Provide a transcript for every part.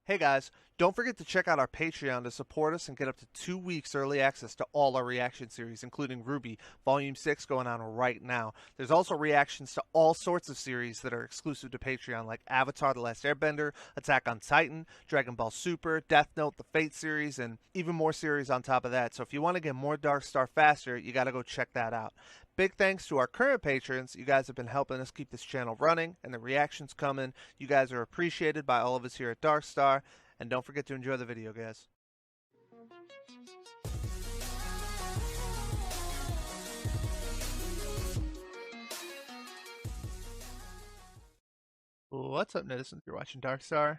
Hey guys, don't forget to check out our Patreon to support us and get up to 2 weeks early access to all our reaction series, including Ruby, Volume 6 going on right now. There's also reactions to all sorts of series that are exclusive to Patreon, like Avatar The Last Airbender, Attack on Titan, Dragon Ball Super, Death Note, the Fate series, and even more series on top of that. So if you want to get more DarkStar faster, you gotta go check that out. Big thanks to our current patrons. You guys have been helping us keep this channel running and the reactions coming. You guys are appreciated by all of us here at DarkStar. And don't forget to enjoy the video, guys. What's up, netizens? You're watching DarkStar,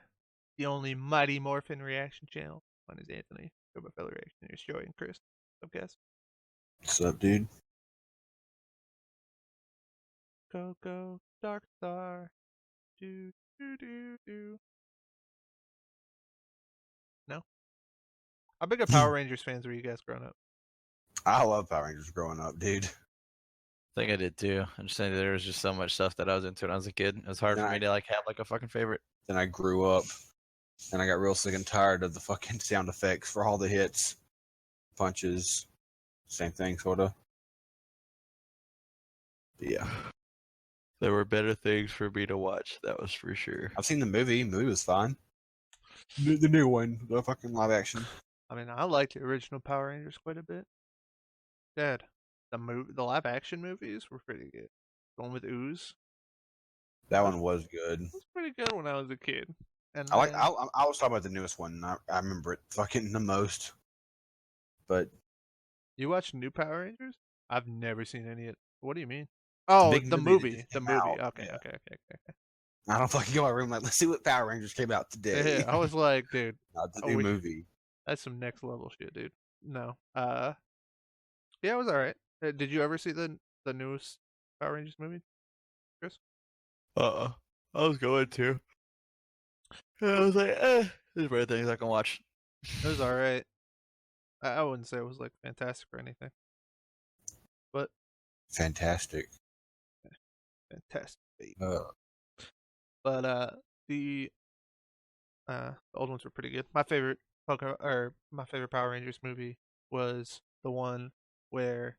the only Mighty Morphin reaction channel. My name is Anthony. Go my fellow reactioners, Joey and Chris. What's up, guys? What's up, dude? Go, go, DarkStar. Do, do, do, do. No? How big of Power Rangers fans were you guys growing up? I love Power Rangers growing up, dude. I think I did too. I'm just saying there was just so much stuff that I was into when I was a kid. It was hard for me to like have like a fucking favorite. Then I grew up, and I got real sick and tired of the fucking sound effects for all the hits, punches, same thing, sorta. But yeah, There were better things for me to watch. That was for sure. I've seen the movie. The movie was fine. The new one, the fucking live action. I mean, I liked the original Power Rangers quite a bit. Dad, the live action movies were pretty good. The one with Ooze. That one was good. It was pretty good when I was a kid. And I was talking about the newest one. I remember it fucking the most. But you watch new Power Rangers? I've never seen any of. What do you mean? Oh, the movie. The movie. Out. Okay, Yeah. okay. I don't fucking go in my room like, let's see what Power Rangers came out today. Yeah, I was like, dude, Not the new movie. That's some next level shit, dude. No. Yeah, it was alright. Did you ever see the newest Power Rangers movie, Chris? I was going to. I was like, there's better things I can watch. It was alright. I wouldn't say it was like fantastic or anything, but Fantastic. fantastic. But the old ones were pretty good. My favorite Power Rangers movie was the one where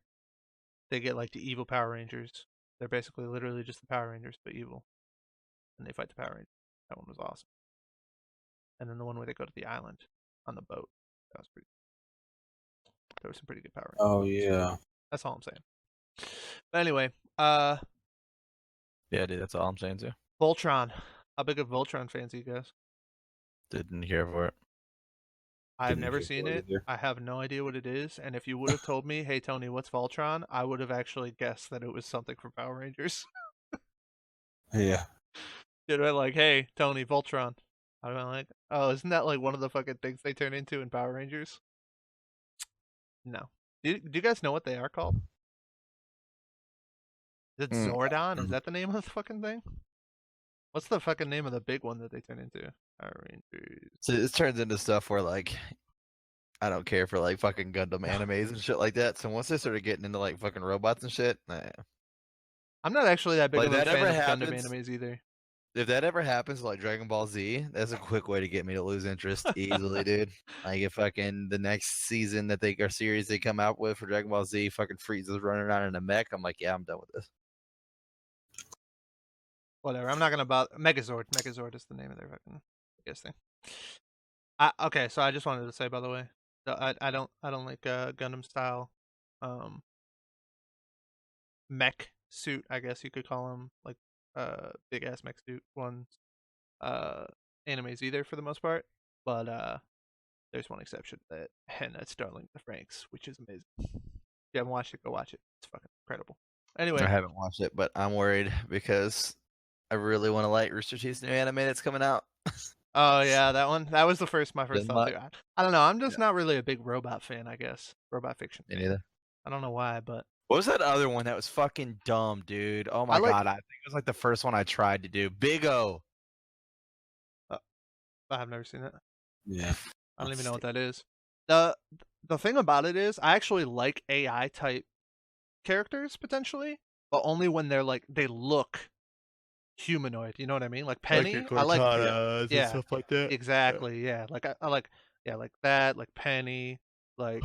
they get like the evil Power Rangers. They're basically literally just the Power Rangers but evil, and they fight the Power Rangers. That one was awesome. And then the one where they go to the island on the boat. That was pretty. There was some pretty good Power Rangers. Oh yeah. That's all I'm saying. But anyway, yeah, dude, that's all I'm saying too. Voltron. How big of Voltron fans are you guys? Didn't care for it. I've never seen it. I have no idea what it is. And if you would have told me, hey, Tony, what's Voltron? I would have actually guessed that it was something from Power Rangers. Yeah. You'd be like, hey, Tony, Voltron. I'd be like, oh, isn't that like one of the fucking things they turn into in Power Rangers? No. Do you guys know what they are called? Is it Zordon? Is that the name of the fucking thing? What's the fucking name of the big one that they turn into? Power Rangers. So it turns into stuff where like I don't care for like fucking Gundam animes and shit like that. So once they started getting into like fucking robots and shit, nah. I'm not actually that big Like, of a that fan ever of happens- Gundam animes either. If that ever happens like Dragon Ball Z, that's a quick way to get me to lose interest easily, dude. Like if fucking the next season that they or series they come out with for Dragon Ball Z, fucking Frieza's running around in a mech, I'm like, yeah, I'm done with this. Whatever. I'm not gonna bother. Megazord. Megazord is the name of their fucking biggest thing. Okay, so I just wanted to say, by the way, I don't like Gundam style, mech suit. I guess you could call them like big ass mech suit ones, animes either for the most part. But there's one exception to that, and that's Darling the Franks, which is amazing. If you haven't watched it, go watch it. It's fucking incredible. Anyway, I haven't watched it, but I'm worried because I really want to like Rooster Teeth's new anime that's coming out. oh yeah, that one. That was my first Didn't thought like- too. I don't know. I'm just not really a big robot fan. I guess robot fiction. Me neither. I don't know why, but What was that other one that was fucking dumb, dude? Oh my god, I think it was like the first one I tried to do. Big O. I have never seen it. Yeah. I don't even know what that is. The thing about it is, I actually like AI type characters potentially, but only when they're like they look humanoid. You know what I mean? Like Like Penny. your I like Cortanas yeah, and stuff like that. exactly. Yeah, like I like yeah, like that, like Penny, like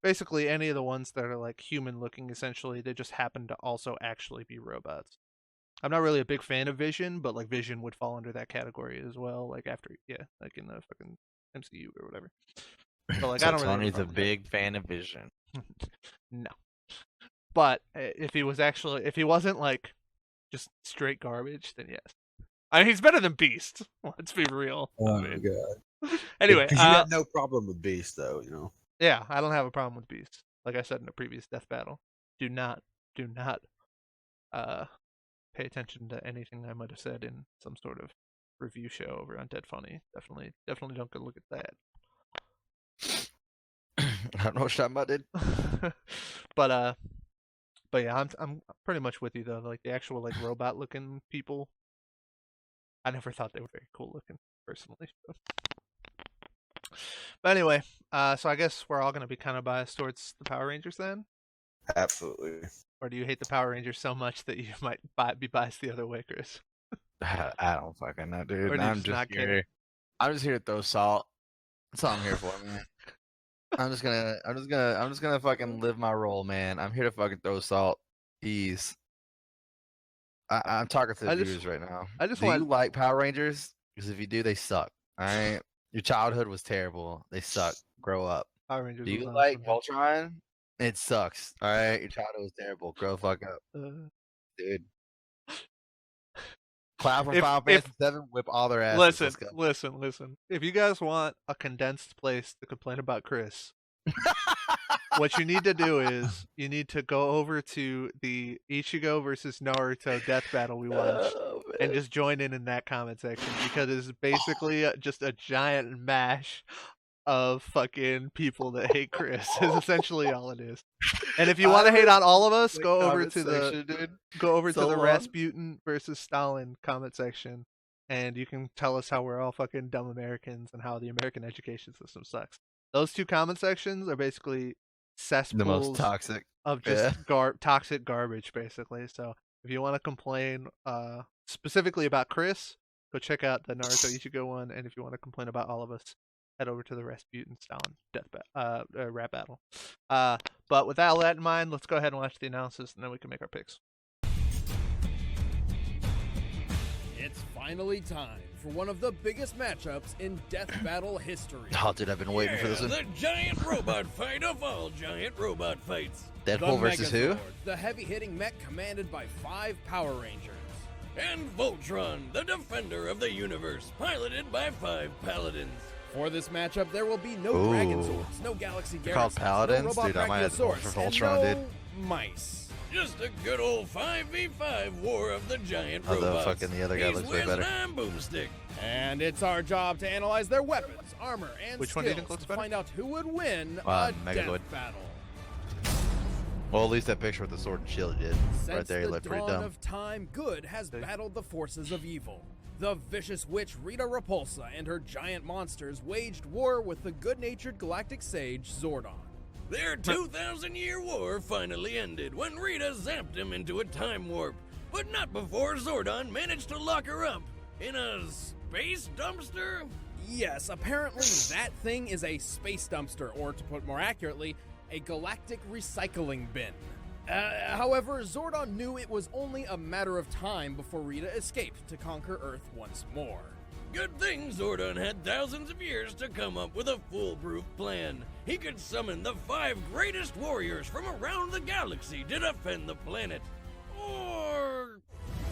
basically any of the ones that are like human looking. Essentially, they just happen to also actually be robots. I'm not really a big fan of Vision, but like Vision would fall under that category as well. Like after like in the fucking MCU or whatever. But like So I don't really have Tony's a problem with that. big fan of Vision. No. But if he wasn't like just straight garbage, then yes. I mean, he's better than Beast. Let's be real. Oh I my mean, god. anyway, Because you had no problem with Beast, though, you know. yeah, I don't have a problem with Beast. Like I said in a previous death battle, do not pay attention to anything I might have said in some sort of review show over on Dead Funny. Definitely don't go look at that. I don't know what you're talking about, dude. But yeah, I'm pretty much with you though. Like the actual like robot looking people, I never thought they were very cool looking personally. But anyway, so I guess we're all gonna be kind of biased towards the Power Rangers then, Absolutely. or do you hate the Power Rangers so much that you might be biased the other way, Chris? I don't fucking know, Or dude. do you I'm just just not care? here. I'm just here to throw salt. That's all I'm here for, man. I'm just gonna fucking live my role, man. I'm here to fucking throw salt. Ease. I'm talking to the viewers right now. I just do want- you like Power Rangers? Because if you do, they suck. All right. Your childhood was terrible. They suck. Grow up. Power Rangers. Do was you awesome, like man. Voltron? It sucks. All right. Your childhood was terrible. Grow the fuck up, dude. Cloud from If- Final if- Fantasy 7, whip all their asses. Let's go. Listen. If you guys want a condensed place to complain about Chris, what you need to do is you need to go over to the Ichigo versus Naruto death battle we watched Oh, and man. just join in that comment section because it's basically just a giant mash of fucking people that hate Chris. Is essentially all it is. And if you want to hate on all of us, go over to the Rasputin versus Stalin comment section, and you can tell us how we're all fucking dumb Americans and how the American education system sucks. Those two comment sections are basically cesspools The most toxic. of just toxic garbage, basically. So if you want to complain specifically about Chris, go check out the Naruto Ichigo one, and if you want to complain about all of us, head over to the Rasputin Stalin rap battle. But with all that in mind, let's go ahead and watch the analysis, and then we can make our picks. It's finally time for one of the biggest matchups in death battle history. Oh, dude, I've been waiting for this one. The giant robot fight of all giant robot fights. Deadpool versus who? Megazord, the heavy-hitting mech commanded by 5 Power Rangers. And Voltron, the defender of the universe, piloted by 5 paladins. For this matchup, there will be no Ooh. Dragon Swords, no Galaxy They're called Garrisons, Paladins? no Robot Dude, I might have to vote for Brachiosaurus, and Voltron, no mice. Just a good old 5v5 war of the giant Although robots. fucking the other guy He's looks way Wiz better. and I'm Boomstick. And it's our job to analyze their weapons, armor, and Which one skills do you think looks to better? find out who would win Megazord. a death battle. Well, at least that picture with the sword and shield did. Right Since there, he the looked pretty dawn dumb. of time, good has battled the forces of evil. The vicious witch Rita Repulsa and her giant monsters waged war with the good-natured galactic sage Zordon. Their 2,000-year war finally ended when Rita zapped him into a time warp, but not before Zordon managed to lock her up in a space dumpster. Yes, apparently that thing is a space dumpster, or to put more accurately, a galactic recycling bin. However, Zordon knew it was only a matter of time before Rita escaped to conquer Earth once more. Good thing Zordon had thousands of years to come up with a foolproof plan. He could summon the 5 greatest warriors from around the galaxy to defend the planet. Or...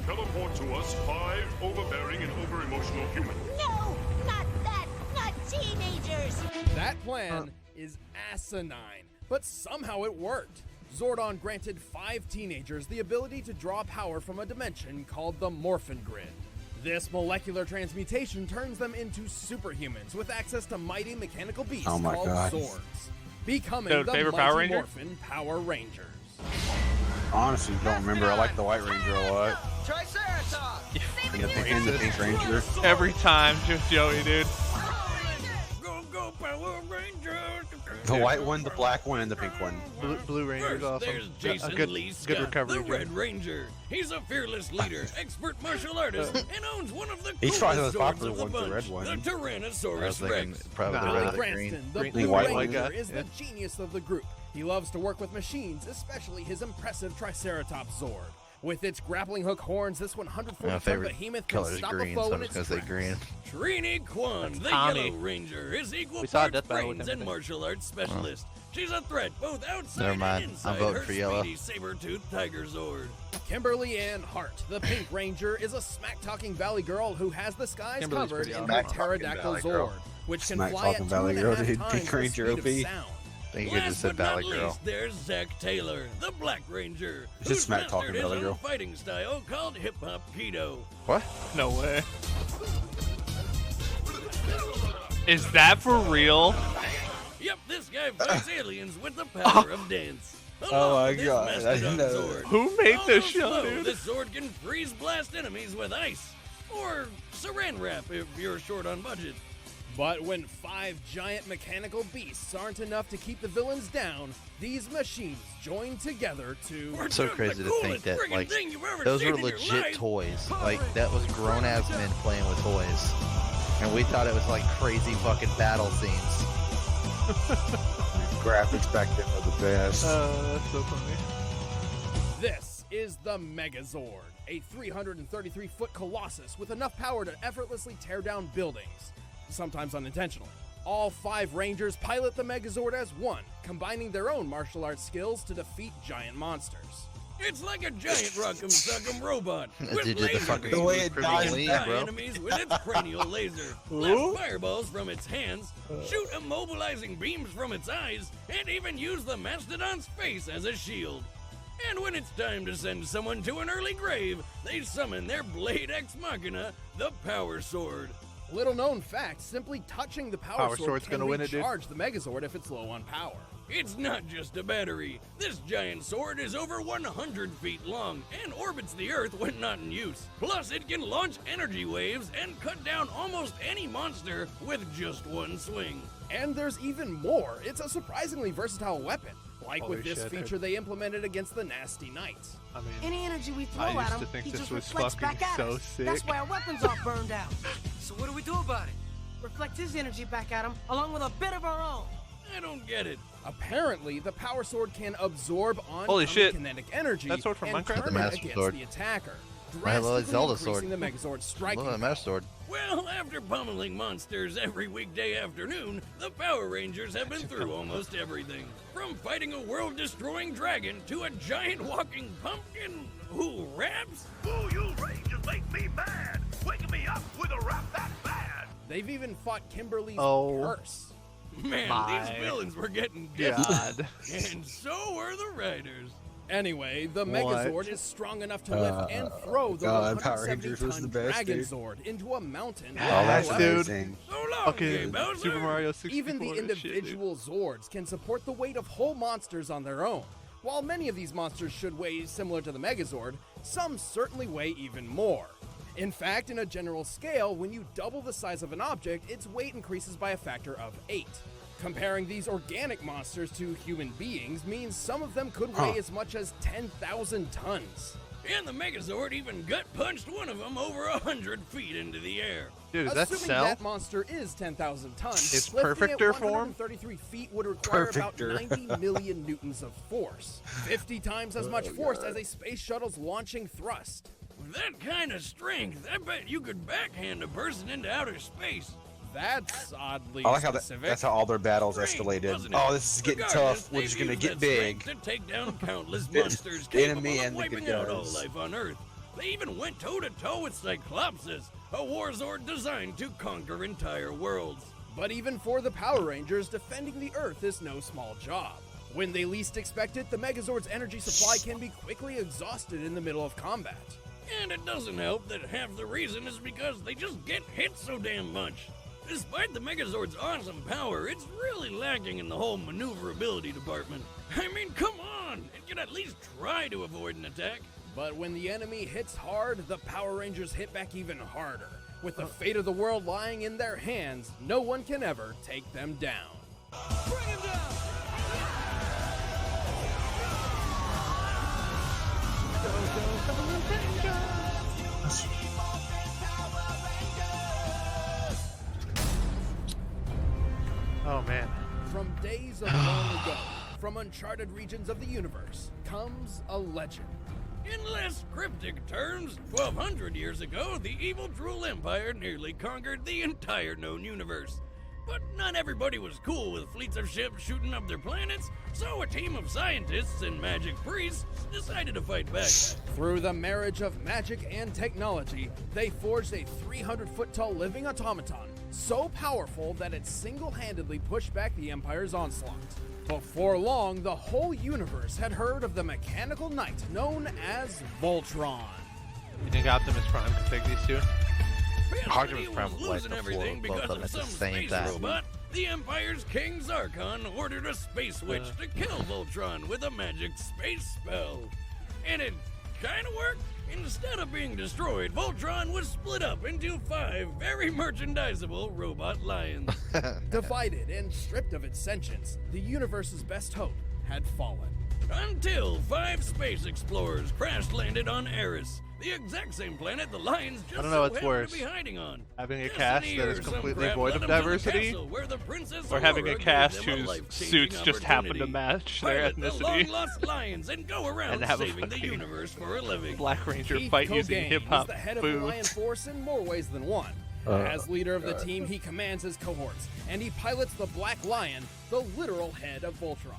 Teleport to us 5 overbearing and over-emotional humans. No, not that, not teenagers. That plan is asinine, but somehow it worked. Zordon granted 5 teenagers the ability to draw power from a dimension called the Morphin Grid. This molecular transmutation turns them into superhumans with access to mighty mechanical beasts Oh my called God. Zords, becoming Dude, the favorite Mighty Power Ranger? Morphin Power Rangers. Honestly, don't remember. I like the White Ranger a lot. Triceratops. Yeah, the Pink Ranger. Every time, just Joey, dude. Go, go, Power Rangers! The white one, the black one, and the pink one. Blue Ranger's First, awesome. there's Jason good, Lee good Scott, recovery. the Red Ranger. He's a fearless leader, expert martial artist, and owns one of the He's probably the coolest most swords popular of the one, the bunch, red one. the I was Tyrannosaurus thinking Rex. probably the Nah. red or Billy the green. Cranston, the Green- Blue white Ranger, one. is Yeah. the genius of the group. He loves to work with machines, especially his impressive Triceratops Zord. With its grappling hook horns, this 140-ton favorite behemoth can color is stop green, a foe so in I'm its just gonna say green. Trini Kwan, the Tommy. Yellow Ranger, is equal We saw a parts death battle with brains him and today. martial arts specialist. She's a threat both outside Never mind. and I'm inside voting her for yellow. speedy saber-toothed tiger Zord. Kimberly Ann Hart, the Pink Ranger, is a smack-talking valley girl who has the skies Kimberly's covered pretty in awesome. her Smack-talking pterodactyl valley girl. Zord, which can Smack fly at talking valley girl, 2.5 dude. times Pink the Ranger speed OP. of sound. I think you just Last said but not Valley Girl. least, there's Zack Taylor, the Black Ranger, It's just who's smack talking mastered his Valley own Girl. fighting style called hip-hop keto. What? No way. Is that for real? Yep, this guy fights aliens with the power of dance. Oh my Along with his God, I mastodon didn't know Zord. Who made Although this show, slow, dude? This sword can freeze blast enemies with ice. Or saran wrap if you're short on budget. But when 5 giant mechanical beasts aren't enough to keep the villains down, these machines join together to... We're It's so just crazy the to think coolest that, friggin' like, thing you've ever those seen were in your legit life. toys. Like, that was grown-ass men playing with toys. And we thought it was like crazy fucking battle scenes. Graphics back then were the best. That's so funny. This is the Megazord, a 333-foot colossus with enough power to effortlessly tear down buildings, sometimes unintentionally. All 5 Rangers pilot the Megazord as one, combining their own martial arts skills to defeat giant monsters. It's like a giant rock'em sock'em robot with Dude did the laser fucking beams. The way it Premier dies League, Fly bro. enemies with its cranial laser, blast fireballs from its hands, shoot immobilizing beams from its eyes, and even use the mastodon's face as a shield. And when it's time to send someone to an early grave, they summon their Blade Ex Machina, the Power Sword. Little known fact, simply touching the Power Power Sword Sword's can gonna win it, dude. recharge the Megazord if it's low on power. It's not just a battery. This giant sword is over 100 feet long and orbits the Earth when not in use. Plus, it can launch energy waves and cut down almost any monster with just one swing. And there's even more. It's a surprisingly versatile weapon, like Holy with this shit, feature they implemented against the Nasty Knights. I mean, Any energy we throw I at used him, to think he this just was reflects fucking back at so us. sick. That's why our weapons aren't burned out. So what do we do about it? Reflect his energy back at him, along with a bit of our own. I don't get it. Apparently, the Power Sword can absorb Holy shit. kinetic energy That sword from and Minecraft? turn The it Master against Sword. the attacker, Right, well, drastically it's Zelda sword. increasing the Megazord's striking Look at the Master Sword. Well, after pummeling monsters every weekday afternoon, the Power Rangers have been through almost everything. From fighting a world-destroying dragon to a giant walking pumpkin who raps. Ooh, you Rangers make me mad! Waking me up with a rap that bad! They've even fought Kimberly's Oh. curse. Man, My these villains were getting different. God. And so were the riders. Anyway, the What? Megazord is strong enough to lift and throw the God, Power Rangers was 170-ton the best, Dragon dude. Zord into a mountain. Oh, Yes, that's dude. amazing. So long, Fucking Gay Bowser. Super Mario 64. Even the and shit, dude. individual Zords can support the weight of whole monsters on their own. While many of these monsters should weigh similar to the Megazord, some certainly weigh even more. In fact, in a general scale, when you double the size of an object, its weight increases by a factor of 8. Comparing these organic monsters to human beings means some of them could weigh as much as 10,000 tons. And the Megazord even gut-punched one of them over 100 feet into the air. Dude, is that Assuming Cell? that monster is 10,000 tons, Is lifting Perfector it form? 133 feet would require Perfector. about 90 million newtons of force, 50 times as much force as a space shuttle's launching thrust. With that kind of strength, I bet you could backhand a person into outer space. That's oddly I like how specific. that's how all their battles Great, escalated. wasn't it? Oh, this is getting Regardless, tough. We're they've just gonna used get that big. strength to take down countless The monsters enemy capable and of the good wiping out all guys. life on Earth. They even went toe-to-toe with Cyclopsis, a Warzord designed to conquer entire worlds. But even for the Power Rangers, defending the Earth is no small job. When they least expect it, the Megazord's energy supply can be quickly exhausted in the middle of combat. And it doesn't help that half the reason is because they just get hit so damn much. Despite the Megazord's awesome power, it's really lacking in the whole maneuverability department. I mean, come on! It can at least try to avoid an attack. But when the enemy hits hard, the Power Rangers hit back even harder. With the fate of the world lying in their hands, no one can ever take them down. Bring him down! Oh man. From days of long ago, from uncharted regions of the universe, comes a legend. In less cryptic terms, 1,200 years ago, the evil Drool Empire nearly conquered the entire known universe. But not everybody was cool with fleets of ships shooting up their planets, so a team of scientists and magic priests decided to fight back. Through the marriage of magic and technology, they forged a 300-foot-tall living automaton, so powerful that it single-handedly pushed back the Empire's onslaught. Before long, the whole universe had heard of the mechanical knight known as Voltron. You think Optimus Prime could take these two? Optimus He Prime was was losing like everything before both because of them of at the some same space time. robot. The Empire's King Zarkon ordered a space witch to kill Voltron with a magic space spell. And it kinda worked. Instead of being destroyed, Voltron was split up into 5 very merchandisable robot lions. Divided and stripped of its sentience, the universe's best hope had fallen. Until 5 space explorers crash-landed on Eris, the exact same planet the lions just I don't know so what's happened worse, to be hiding on. having a Destiny cast that or is some completely crap void led of them to the diversity, castle where the Princess or having a Aurora gave cast them a whose life-changing suits just happen to opportunity. match their Pilot the ethnicity. long-lost lions and go around And have a saving the fucking universe for a living. Black Ranger Keith fight using Cogain hip hop is the head of the Lion boots. Force in more ways than one. As leader of the team, he commands his cohorts, and he pilots the Black Lion, the literal head of Voltron.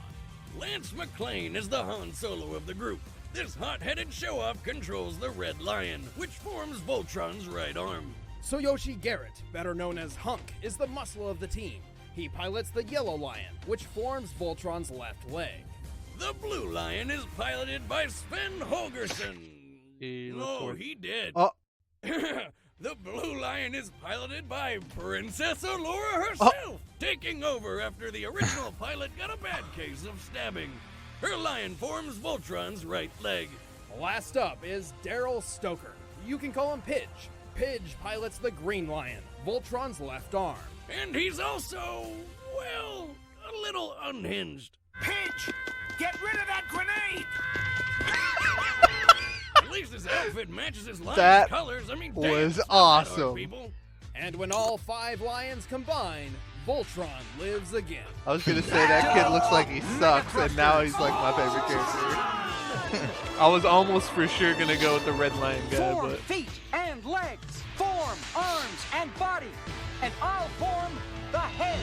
Lance McClane is the Han Solo of the group. This hot-headed show-off controls the Red Lion, which forms Voltron's right arm. Tsuyoshi Garrett, better known as Hunk, is the muscle of the team. He pilots the Yellow Lion, which forms Voltron's left leg. The Blue Lion is piloted by Sven Holgersson. He looks No, worth- he did. Oh. The Blue Lion is piloted by Princess Allura herself, taking over after the original pilot got a bad case of stabbing. Her lion forms Voltron's right leg. Last up is Daryl Stoker. You can call him Pidge. Pidge pilots the Green Lion, Voltron's left arm. And he's also, well, a little unhinged. Pinch! Get rid of that grenade! At least his outfit matches his lion's That colors. I mean, was damn, it's not that awesome. hard, people. And when all 5 lions combine, Voltron lives again. I was gonna say that kid looks like he sucks, and now he's like my favorite character. I was almost for sure gonna go with the Red Lion guy, Form but feet and legs, form arms and body, and I'll form the head.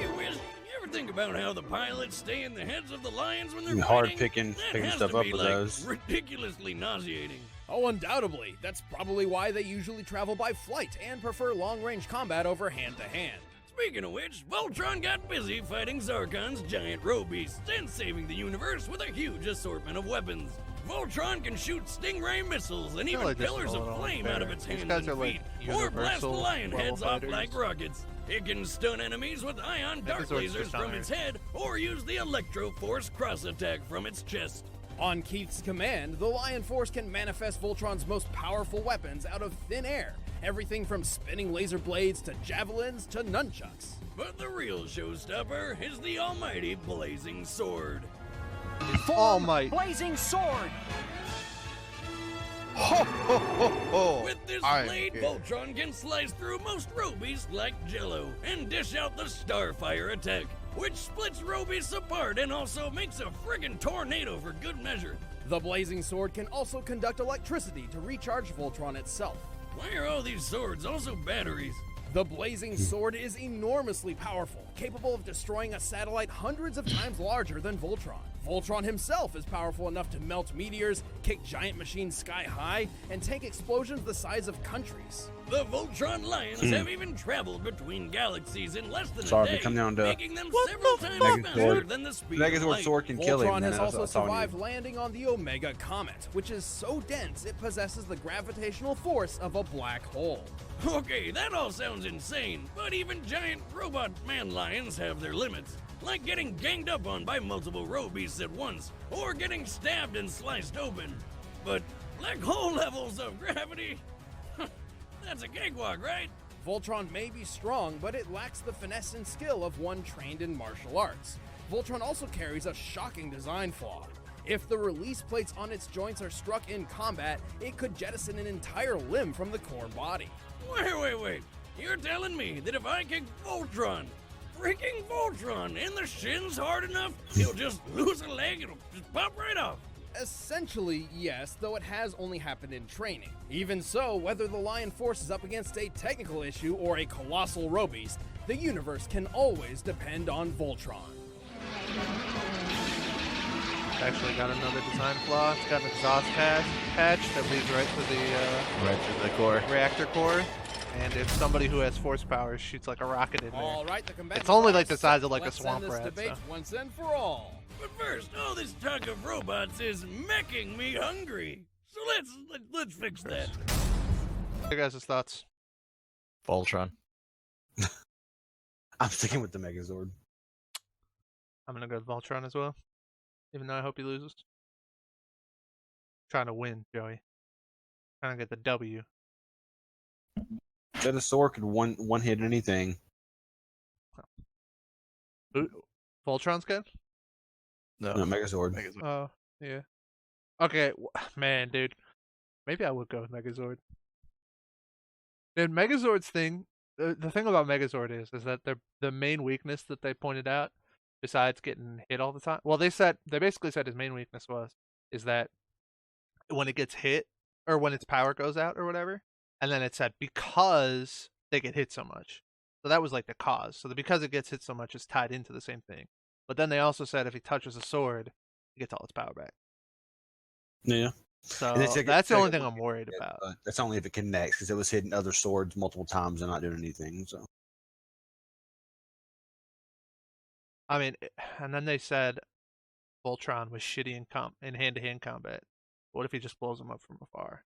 You ever think about how the pilots stay in the heads of the lions when they're Hard fighting? picking That has stuff to up be, with like, those. ridiculously nauseating. Oh, undoubtedly. That's probably why they usually travel by flight and prefer long-range combat over hand-to-hand. Speaking of which, Voltron got busy fighting Zarkon's giant roe beasts and saving the universe with a huge assortment of weapons. Voltron can shoot stingray missiles and even like this pillars is a of little flame unfair. out of its These hands guys and are, like, feet, or blast the universal lion level heads off fighters. like rockets. It can stun enemies with ion dark Megazord's lasers just from on its head, or use the Electro Force cross attack from its chest. On Keith's command, the Lion Force can manifest Voltron's most powerful weapons out of thin air. Everything from spinning laser blades to javelins to nunchucks. But the real showstopper is the almighty Blazing Sword. All Form Might. blazing sword. Ho, ho, ho, ho. With this I am blade, here. Voltron can slice through most robies like jello and dish out the Starfire attack, which splits robies apart and also makes a friggin' tornado for good measure. The Blazing Sword can also conduct electricity to recharge Voltron itself. Why are all these swords also batteries? The Blazing Sword is enormously powerful, capable of destroying a satellite hundreds of times larger than Voltron. Voltron himself is powerful enough to melt meteors, kick giant machines sky high, and tank explosions the size of countries. The Voltron Lions have even traveled between galaxies in less than Sorry, a we day, come down to making them several times Megazord. faster than the speed of Megazord light. sword can kill him. Voltron man. has That's- also that's all I survived need. landing on the Omega Comet, which is so dense it possesses the gravitational force of a black hole. Okay, that all sounds insane, but even giant robot man lions have their limits. Like getting ganged up on by multiple roe beasts at once, or getting stabbed and sliced open. But black hole levels of gravity? That's a cakewalk, right? Voltron may be strong, but it lacks the finesse and skill of one trained in martial arts. Voltron also carries a shocking design flaw. If the release plates on its joints are struck in combat, it could jettison an entire limb from the core body. Wait. You're telling me that if I kick Voltron, freaking Voltron, in the shins hard enough, he'll just lose a leg, it'll just pop right off? Essentially, yes, though it has only happened in training. Even so, whether the Lion Force is up against a technical issue or a colossal robeast, the universe can always depend on Voltron. It's actually got another design flaw. It's got an exhaust patch that leads right to the core. reactor core. And if somebody who has force powers shoots like a rocket in there, All right, the combatants it's only are like the size of like a let's swamp end this rat. debate So. once and for all. But first, all this talk of robots is making me hungry. So let's fix that. Your guys' thoughts? Voltron. I'm sticking with the Megazord. I'm gonna go with Voltron as well, even though I hope he loses. Trying to win, Joey. Trying to get the W. Venusaur could one hit anything. Voltron's good? No, Megazord. Oh, yeah. Okay, man, dude. Maybe I would go with Megazord. Dude, Megazord's thing, the thing about Megazord is that the main weakness that they pointed out, besides getting hit all the time, well, they basically said his main weakness is that when it gets hit, or when its power goes out or whatever, and then it said because they get hit so much. So that was like the cause. So because it gets hit so much is tied into the same thing. But then they also said if he touches a sword, he gets all its power back. Yeah. So And it's that's the only thing I'm worried about. That's only if it connects, because it was hitting other swords multiple times and not doing anything. So. I mean, and then they said Voltron was shitty in hand-to-hand combat. What if he just blows him up from afar?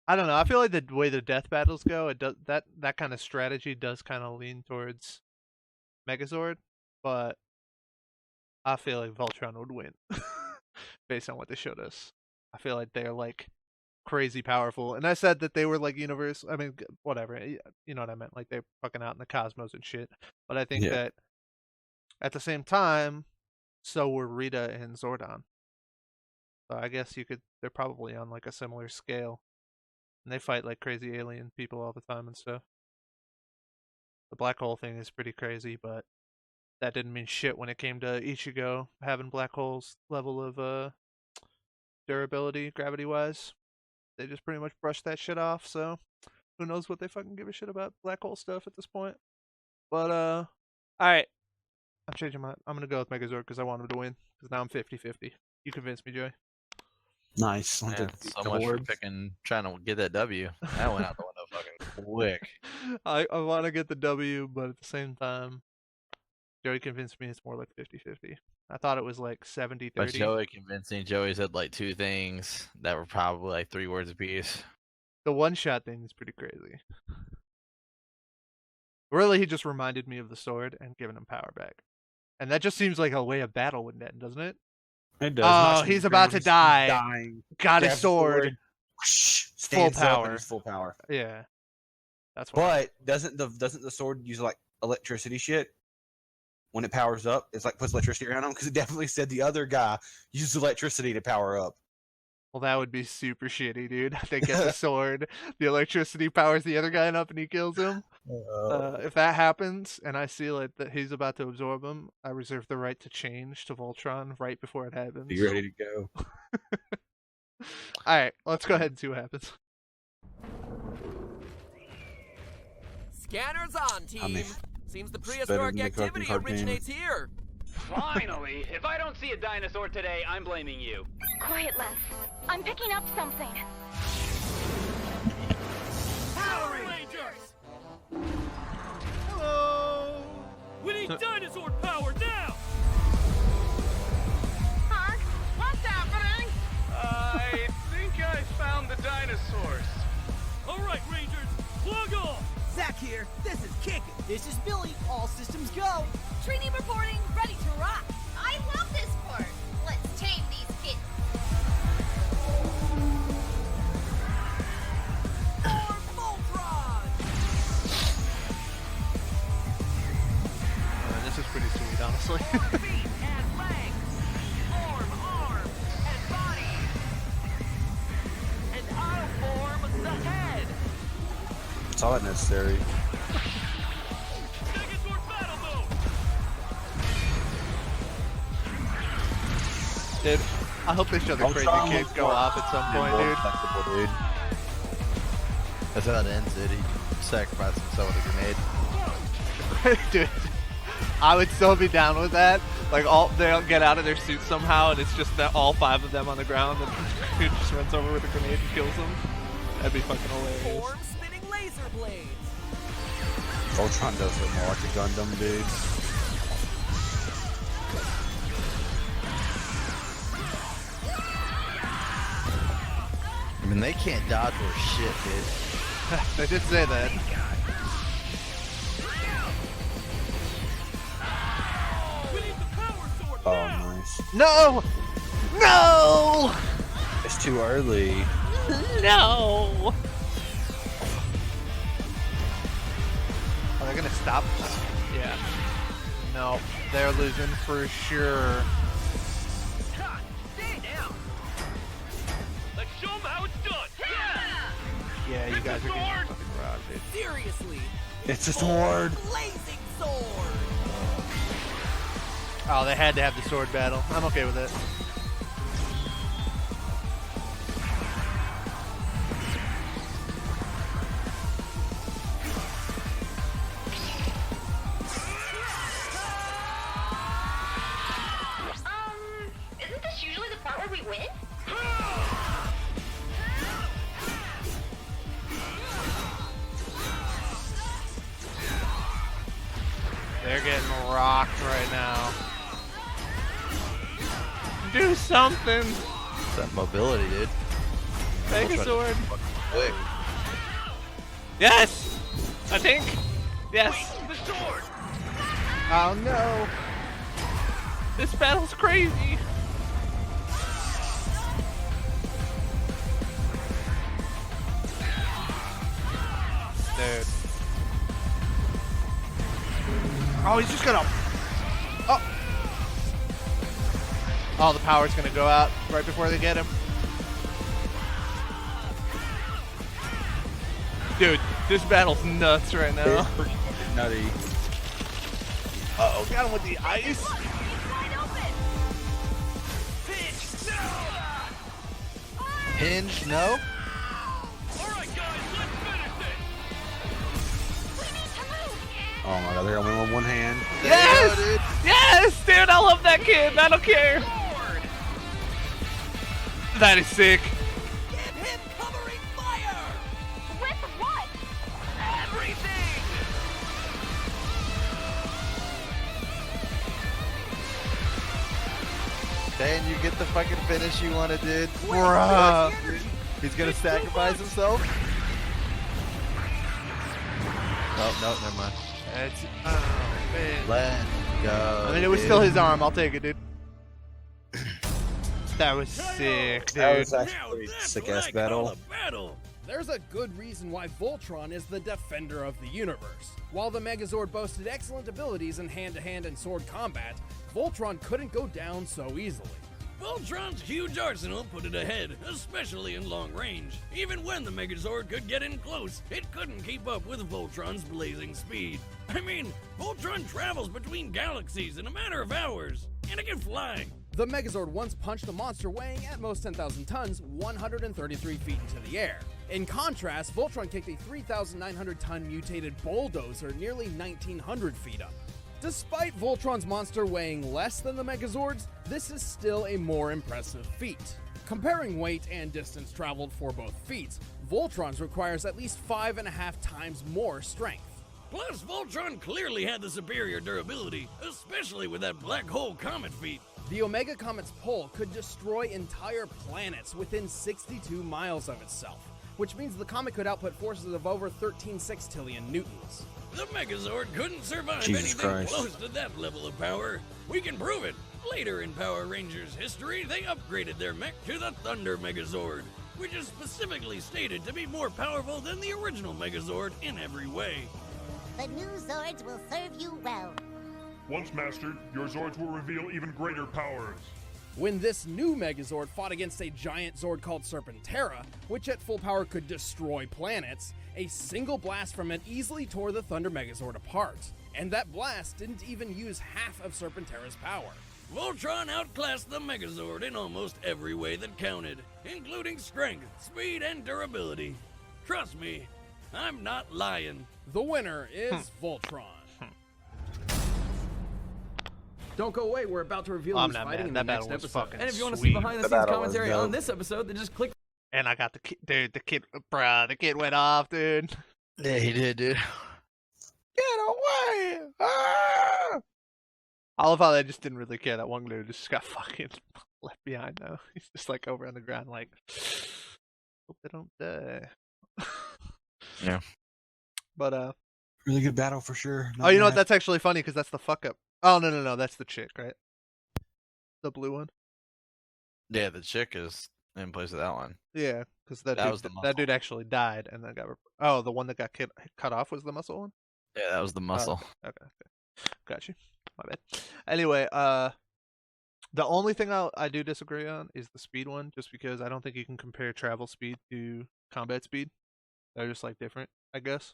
I don't know. I feel like the way the death battles go, it does that kind of strategy does kind of lean towards Megazord, but I feel like Voltron would win based on what they showed us. I feel like they're like crazy powerful, and I said that they were like universe. I mean, whatever. You know what I meant? Like they're fucking out in the cosmos and shit. But I think that at the same time, so were Rita and Zordon. So I guess they're probably on like a similar scale. And they fight like crazy alien people all the time and stuff. The black hole thing is pretty crazy, but that didn't mean shit when it came to Ichigo having black holes level of durability, gravity-wise. They just pretty much brushed that shit off, so who knows what they fucking give a shit about black hole stuff at this point. But, alright. I'm gonna go with Megazord because I want him to win, because now I'm 50-50. You convinced me, Joey. Nice. Man, so much for trying to get that W. That went out the window fucking quick. I want to get the W, but at the same time, Joey convinced me it's more like 50-50. I thought it was like 70-30. But Joey convincing. Joey said like two things that were probably like 3 words apiece. The one-shot thing is pretty crazy. Really, he just reminded me of the sword and giving him power back. And that just seems like a way a battle would end, doesn't it? It does. Oh, he's about to die. Dying. Got his sword. Full power. Full power. Yeah. That's why. But doesn't the sword use like electricity shit? When it powers up, it's like puts electricity around him, because it definitely said the other guy used electricity to power up. Well, that would be super shitty, dude. They get the sword, the electricity powers the other guy up, and he kills him. If that happens, and I see like that he's about to absorb him, I reserve the right to change to Voltron right before it happens. Be ready to go. All right, let's go ahead and see what happens. Scanners on, team. Seems the better than prehistoric the activity card originates here. Finally! If I don't see a dinosaur today, I'm blaming you. Quiet, Les. I'm picking up something. Power Rangers! Hello! We need dinosaur power now! Huh? What's happening? I think I found the dinosaurs. All right, Rangers, plug on! Zach here. This is Kickin'. This is Billy. All systems go. Trini reporting, ready to rock. I love this part. Let's tame these kids. More Voltron! actually. Feet and legs. Form arms and body. And I'll form the head. It's all necessary. Megazord battle mode! Dude, I hope they show the crazy Voltron kids go up at some point, More dude. flexible, dude. That's how it ends, dude. He sacrificed himself with a grenade. Dude, I would so be down with that. Like, they'll get out of their suits somehow, and it's just that all 5 of them on the ground, and dude just runs over with a grenade and kills them. That'd be fucking hilarious. Form spinning laser blades. Voltron does look more like a Gundam, dude. I mean, they can't dodge or shit, dude. They did say that. Oh, nice. No! No! It's too early. No! Are they gonna stop? Yeah. No, they're losing for sure. Stay down! Let's show them how it's done! Yeah, you guys are getting Sword! fucking robbed, dude. Seriously. It's a sword. Blazing sword. Oh, they had to have the sword battle. I'm okay with it. Isn't this usually the part where we win? They're getting rocked right now. Do something! It's that mobility, dude. Megazord! Quick. Yes! I think! Yes! The sword! Oh no! This battle's crazy! Dude. Oh, he's just gonna... Oh! Oh, the power's gonna go out right before they get him. Dude, this battle's nuts right now. It's pretty fucking nutty. Uh-oh, got him with the ice. Hinge, no? Alright guys, let's finish this! Oh my god, they're only on one hand. Yes! There you go, Yes, dude, I love that kid. I don't care. That is sick. Give him covering fire. With what? Everything. dude. Dan, you get the fucking finish you wanted, dude. Bruh. He's gonna sacrifice himself. Oh, no, never mind. It's, oh, man. Let's go. I mean, it was dude. still his arm. I'll take it, dude. That was sick, dude. That was Now actually a that's sick what ass I battle. call a battle. There's a good reason why Voltron is the defender of the universe. While the Megazord boasted excellent abilities in hand-to-hand and sword combat, Voltron couldn't go down so easily. Voltron's huge arsenal put it ahead, especially in long range. Even when the Megazord could get in close, it couldn't keep up with Voltron's blazing speed. I mean, Voltron travels between galaxies in a matter of hours, and it can fly. The Megazord once punched a monster weighing at most 10,000 tons 133 feet into the air. In contrast, Voltron kicked a 3,900-ton mutated bulldozer nearly 1,900 feet up. Despite Voltron's monster weighing less than the Megazord's, this is still a more impressive feat. Comparing weight and distance traveled for both feats, Voltron's requires at least 5.5 times more strength. Plus, Voltron clearly had the superior durability, especially with that black hole comet feat. The Omega Comet's pole could destroy entire planets within 62 miles of itself, which means the comet could output forces of over 13 sextillion newtons. The Megazord couldn't survive Jesus anything Christ. close to that level of power. We can prove it. Later in Power Rangers history, they upgraded their mech to the Thunder Megazord, which is specifically stated to be more powerful than the original Megazord in every way. The new Zords will serve you well. Once mastered, your Zords will reveal even greater powers. When this new Megazord fought against a giant Zord called Serpentera, which at full power could destroy planets, a single blast from it easily tore the Thunder Megazord apart. And that blast didn't even use half of Serpentera's power. Voltron outclassed the Megazord in almost every way that counted, including strength, speed, and durability. Trust me, I'm not lying. The winner is Voltron. Don't go away, we're about to reveal who's fighting in the next episode. And if you want to see behind the scenes commentary on this episode, then just click. And I got the kid, the kid went off, dude. Yeah, he did, dude. Get away! Ah! I love how they just didn't really care. That one dude just got fucking left behind, though. He's just like over on the ground, like, hope they don't die. Yeah. But, really good battle for sure. Oh, you know what? That's actually funny because that's the fuck up. Oh, no. That's the chick, right? The blue one? Yeah, the chick is in place of that one. Yeah, because that dude actually died and then got. Oh, the one that got cut off was the muscle one? Yeah, that was the muscle. Okay. Got you. My bad. Anyway, the only thing I do disagree on is the speed one, just because I don't think you can compare travel speed to combat speed. They're just like different, I guess.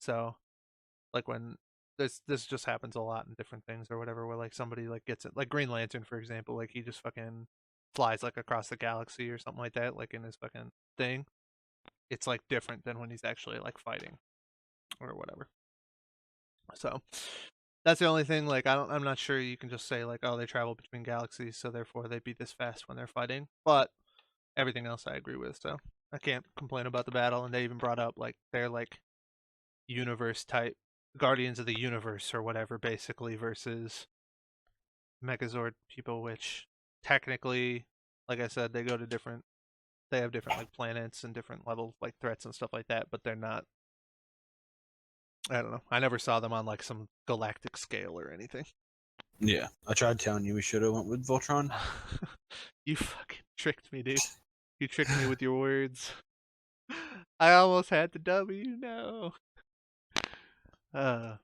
So, like when this just happens a lot in different things or whatever, where like somebody like gets it, like Green Lantern for example, like he just fucking flies like across the galaxy or something like that, like in his fucking thing. It's like different than when he's actually like fighting or whatever. So that's the only thing. Like I'm not sure you can just say like, oh, they travel between galaxies, so therefore they'd be this fast when they're fighting. But everything else I agree with, so I can't complain about the battle. And they even brought up like they're like universe type Guardians of the Universe or whatever, basically, versus Megazord people, which technically, like I said, they have different like planets and different level like threats and stuff like that, but they're not. I don't know. I never saw them on like some galactic scale or anything. Yeah, I tried telling you we should have went with Voltron. You fucking tricked me, dude. You tricked me with your words. I almost had the W. No. But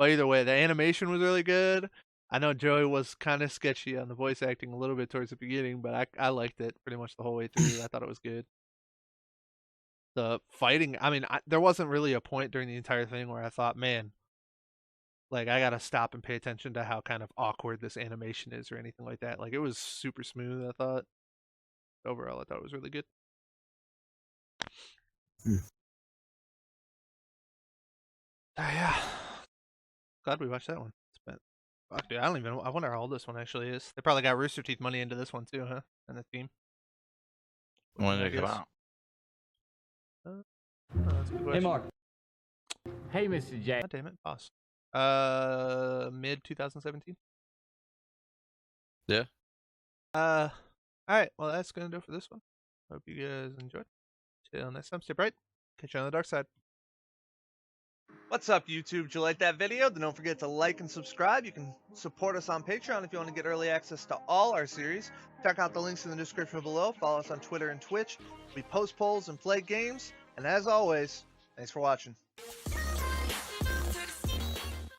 either way, the animation was really good. I know Joey was kind of sketchy on the voice acting a little bit towards the beginning, but I liked it pretty much the whole way through. I thought it was good. The fighting, I mean, there wasn't really a point during the entire thing where I thought, man, like I gotta stop and pay attention to how kind of awkward this animation is or anything like that. Like it was super smooth, I thought. Overall, I thought it was really good. Yeah. Glad we watched that one. Fuck, dude, I wonder how old this one actually is. They probably got Rooster Teeth money into this one too, huh? And the team. When did it come out? Hey, Mark. Hey, Mr. J. God damn it, boss. Mid 2017. Yeah. All right. Well, that's gonna do it for this one. Hope you guys enjoyed. Till next time, stay bright. Catch you on the dark side. What's up, YouTube? Did you like that video? Then don't forget to like and subscribe. You can support us on Patreon if you want to get early access to all our series. Check out the links in the description below. Follow us on Twitter and Twitch. We post polls and play games. And as always, thanks for watching.